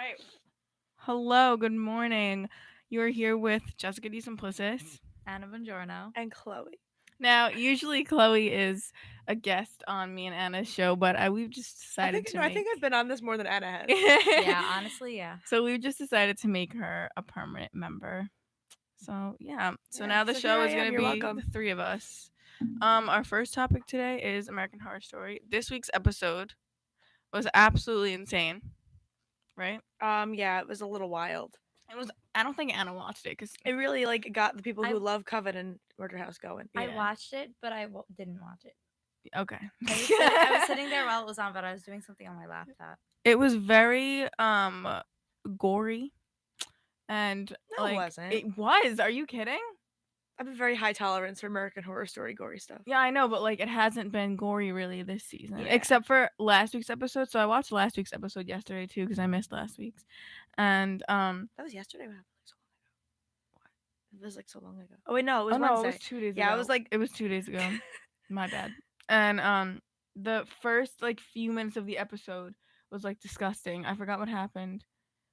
right. Hello, good morning. You're here with Jessica D. Simplicis. Anna Bongiorno. And Chloe. Now, usually Chloe is a guest on me and Anna's show, but we've just decided to I make. think I've been on this more than Anna has. Yeah, honestly, yeah. So we've just decided to make her a permanent member. So yeah. So Yeah, now the so show here I is gonna am, you're be welcome. the three of us. Our first topic today is American Horror Story. This week's episode was absolutely insane, right? Yeah, it was a little wild. It was. I don't think Anna watched it because It really got the people I- who love Coven and Murder House going. I Yeah. watched it, but I didn't watch it. okay. I was sitting there while it was on, but I was doing something on my laptop. It was very gory, and No, it like wasn't. it was. Are you kidding? I have a very high tolerance for American Horror Story gory stuff. Yeah, I know, but like it hasn't been gory really this season, Yeah. except for last week's episode. So I watched last week's episode yesterday too because I missed last week's, and That was yesterday. What happened so long ago? It was like so long ago. Oh wait, no, it was Wednesday. no, it was 2 days ago. Yeah, I was like, it was 2 days ago. My bad. And the first like few minutes of the episode was like disgusting. I forgot what happened,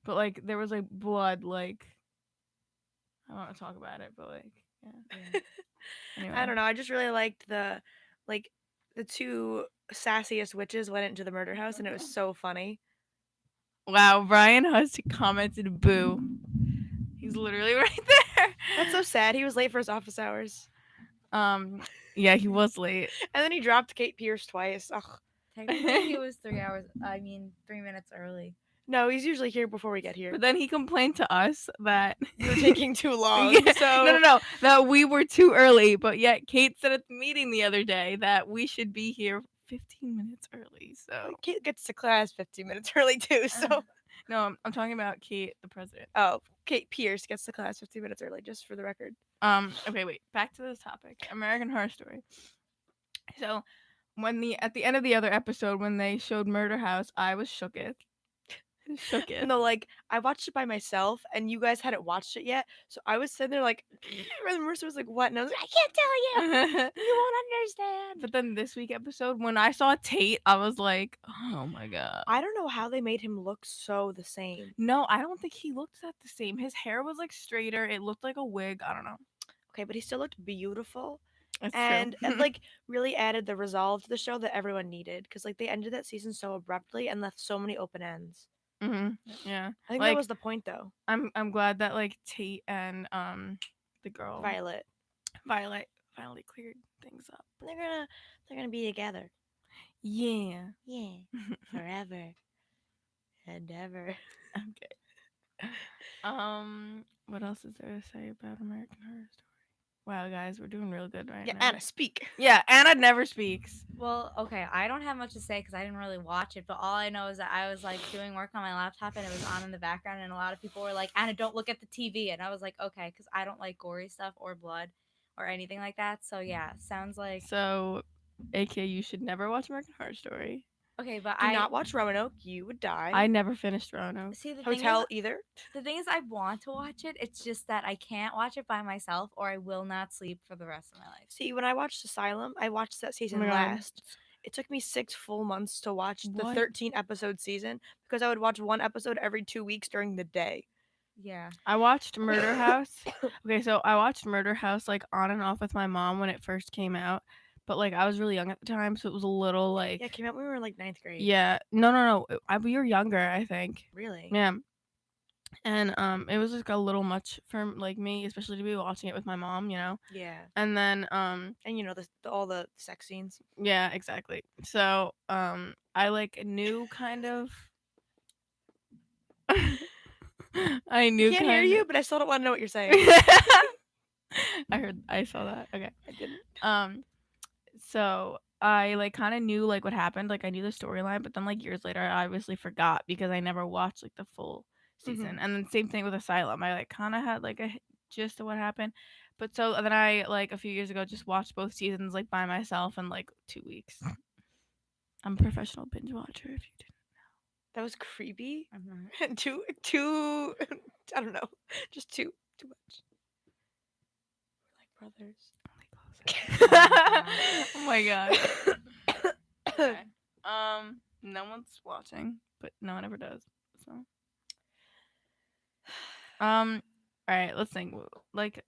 but like there was like blood. Like I don't want to talk about it, but like yeah. Anyway. I don't know. I just really liked the two sassiest witches went into the murder house, and it was so funny. Wow, Ryan Husk commented boo. He's literally right there. That's so sad. He was late for his office hours. Yeah, he was late. And then he dropped Kate Pierce twice. Ugh. Technically, he was 3 minutes early. No, he's usually here before we get here. But then he complained to us that We were taking too long. Yeah. So No, that we were too early. But yet Kate said at the meeting the other day that we should be here 15 minutes early. So Kate gets to class 15 minutes early too. So no, I'm talking about Kate, the president. oh, Kate Pierce gets to class 15 minutes early, just for the record. Okay, wait. Back to this topic. American Horror Story. So at the end of the other episode when they showed Murder House, I was shooketh. No, like I watched it by myself, and you guys hadn't watched it yet, so I was sitting there like, and Marissa was like, "What?" And I was like, "I can't tell you. You won't understand." But then this week episode, when I saw Tate, I was like, oh my god. I don't know how they made him look so the same. No, I don't think he looked that the same. His hair was like straighter. It looked like a wig. I don't know. Okay, but he still looked beautiful. That's And true. it like really added the resolve to the show that everyone needed, because like they ended that season so abruptly and left so many open ends. Yeah. I think Like, that was the point though. I'm glad that like Tate and the girl Violet, Violet finally cleared things up. they're gonna be together. Yeah. Yeah, forever and ever. Okay. What else is there to say about American Horror Story? Wow, guys, we're doing real good right Yeah, now. Anna, speak. Yeah, Anna never speaks. Well, okay, I don't have much to say because I didn't really watch it, but all I know is that I was like doing work on my laptop and it was on in the background, and a lot of people were like, "Anna, don't look at the TV," and I was like, "Okay," because I don't like gory stuff or blood or anything like that. So yeah, sounds like So, aka, you should never watch American Horror Story. okay, but Do not watch Roanoke. You would die. I never finished Roanoke. see the Hotel thing is, either. the thing is, I want to watch it. It's just that I can't watch it by myself, or I will not sleep for the rest of my life. See, when I watched Asylum, I watched that season my God. last. It took me 6 full months to watch the What? 13 episode season because I would watch one episode every 2 weeks during the day. Yeah. I watched Murder House. Okay, so I watched Murder House like on and off with my mom when it first came out, but like I was really young at the time, so it was a little like Yeah, it came out when we were in like 9th grade. yeah. No. We were younger, I think. Really? Yeah. And it was like a little much for like me, especially to be watching it with my mom, you know. Yeah. And then And you know all the sex scenes. yeah, exactly. So I like knew kind of I knew Can't kind hear of you, but I still don't want to know what you're saying. I saw that. Okay. I didn't. So I like kind of knew like what happened. Like I knew the storyline, but then like years later, I obviously forgot because I never watched like the full season. And then same thing with Asylum. I like kind of had like a gist of what happened, but so then I like a few years ago just watched both seasons like by myself in like 2 weeks. I'm a professional binge watcher. If you didn't. That was creepy. Mhm. Too I don't know. Just too much. We're like brothers. Oh my god. Okay. No one's watching, but no one ever does. So All right, let's think. Like,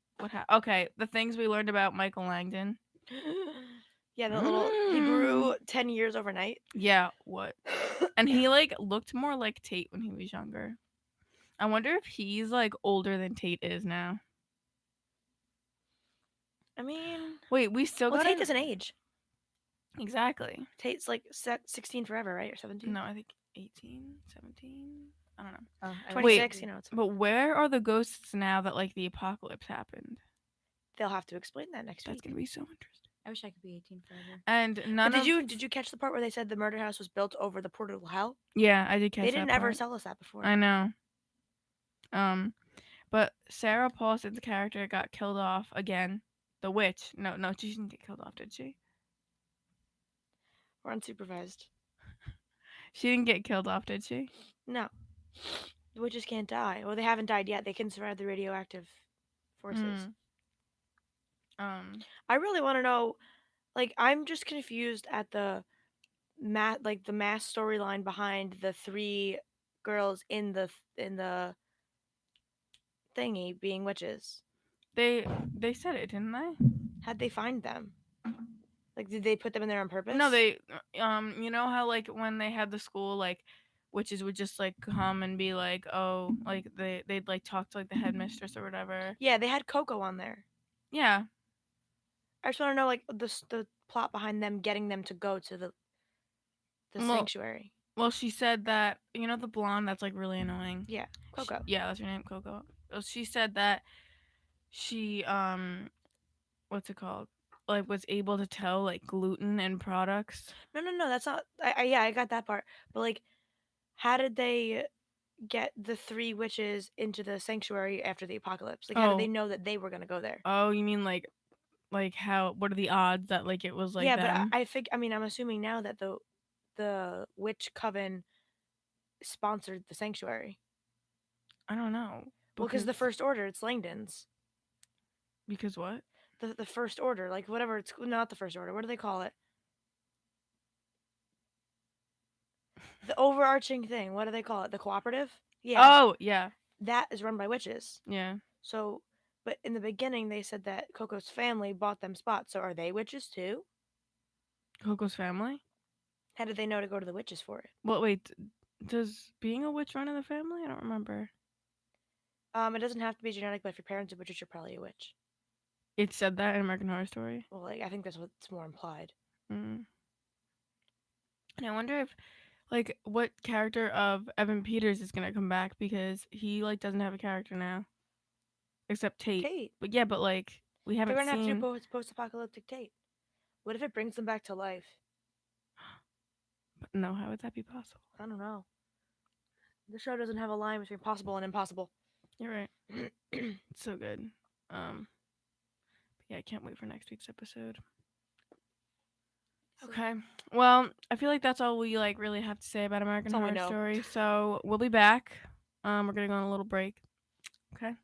okay, the things we learned about Michael Langdon. Yeah, the little he grew 10 years overnight. Yeah, what? And he like looked more like Tate when he was younger. I wonder if he's like older than Tate is now. I mean, Wait, we still well, got Tate an doesn't age. exactly. Tate's like 16 forever, right? Or 17? No, I think 18, 17. I don't know. Oh, I wish I could 26, be. it's But where are the ghosts now that like the apocalypse happened? they'll have to explain that next That's week. gonna be so interesting. I wish I could be 18 forever. And But none of did you catch the part where they said the murder house was built over the portal to hell? yeah, I did catch They that didn't ever part. tell us that before. I know. But Sarah Paulson's character got killed off again. The witch. No, she didn't get killed off, did she? Or unsupervised. She didn't get killed off, did she? No. The witches can't die. Well, they haven't died yet. They can survive the radioactive forces. I really want to know. Like, I'm just confused at the the mass storyline behind the three girls in the thingy being witches. They said it, didn't they? How'd they find them? Like, did they put them in there on purpose? No, they you know how like when they had the school like witches would just like come and be like, "Oh, like they'd like talk to like the headmistress or whatever." Yeah, they had Coco on there. Yeah. I just want to know like the plot behind them getting them to go to the Well, sanctuary. well, she said that you know the blonde that's like really annoying. Yeah, Coco. Yeah, that's her name, Coco. Well, she said that she what's it called? Like was able to tell like gluten in products. No, that's not. Yeah, I got that part. But like, how did they get the three witches into the sanctuary after the apocalypse? Like, how did they Oh, know that they were gonna go there? oh, you mean like how? What are the odds that like it was like Yeah, but them? I mean, I'm assuming now that the witch coven sponsored the sanctuary. I don't know Well, because the first order, it's Langdon's. because what? The first order, like whatever it's not the first order. What do they call it? The overarching thing. What do they call it? The cooperative. Yeah, Oh yeah, that is run by witches. yeah. So, but in the beginning, they said that Coco's family bought them spots. So, are they witches too? Coco's family. How did they know to go to the witches for it? Well, wait. Does being a witch run in the family? I don't remember. It doesn't have to be genetic, but if your parents are witches, you're probably a witch. It said that in American Horror Story. Well, like I think that's what's more implied. Mm. And I wonder if like what character of Evan Peters is gonna come back because he like doesn't have a character now except Tate. Tate. But yeah, but like we They're haven't gonna have to seen. do post-apocalyptic Tate. What if it brings them back to life? But no, how would that be possible? I don't know. The show doesn't have a line between possible and impossible. You're right. It's so good. But yeah, I can't wait for next week's episode. Okay. Well, I feel like that's all we like really have to say about American That's all we Horror know. Story. So we'll be back. We're gonna go on a little break. Okay.